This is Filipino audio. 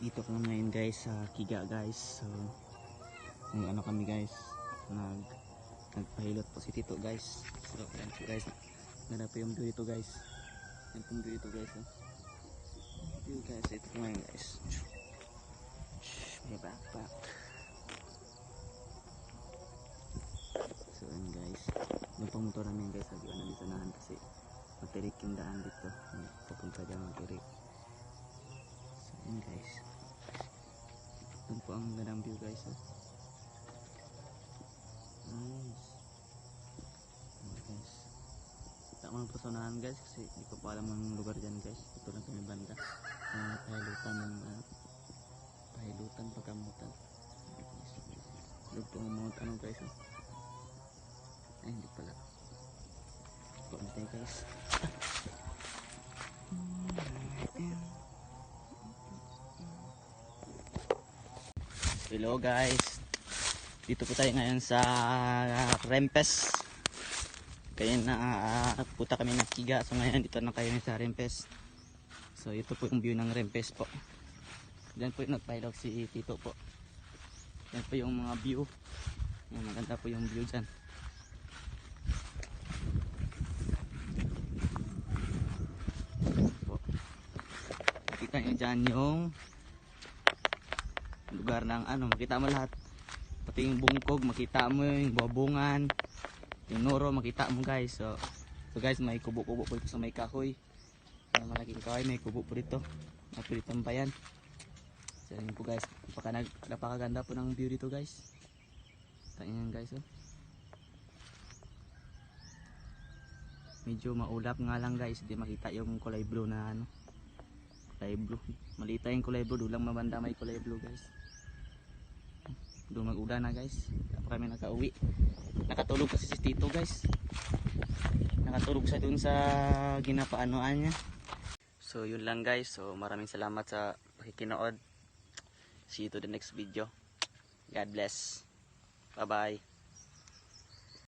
Dito ko ngayon guys sa Kiga guys. So ano kami guys, nagpahilot po si Tito guys. So yan po guys, ganda po yung view dito guys. Yan po yung view dito guys. View guys, ito po ngayon guys. May backpack. So yan guys, yung pang motor namin guys, sabi ko na dito nahan kasi matirik yung daan dito. Papunta dyan matirik. So yan guys, ito po ang gandang view guys. Nice. Guys, tak mo po sa unahan guys kasi di ko pa alam ang lugar dyan guys. Ito lang kami banda. Pahilutan ng pahilutan pagkamutan. Lug po ang mga tanong guys. Ay hindi pala. Konti guys. Hello guys. Dito po tayo ngayon sa Rempes. Kaya na puta kami ng Kiga. So ngayon dito na kayo sa Rempes. So ito po yung view ng Rempes po. Diyan po yung nagpahilok si Tito po. Diyan po yung mga view. Yan, maganda po yung view dyan. Po. Makita nyo dyan yung lugar ng ano. Makita mo lahat. Pati yung bungkog, makita mo yung babungan, yung noro, makita mo guys. So guys, may kubo-kubo po ito sa may kahoy. Malaking kahoy, may kubo po dito. Napilitan pa yan. So yun po guys, napakaganda po ng view dito guys. Tingnan guys. Medyo maulap nga lang guys, hindi makita yung kulay blue na ano. Kulay blue. Malita yung kulay blue, doon lang mabanda may kulay blue guys. Doon mag-ulan na guys. Tapos kami nakauwi. Nakatulog kasi si Tito guys. Nakatulog siya dun sa ginapaanoan niya. So yun lang guys. So maraming salamat sa pakikinood. See you to the next video. God bless. Bye bye.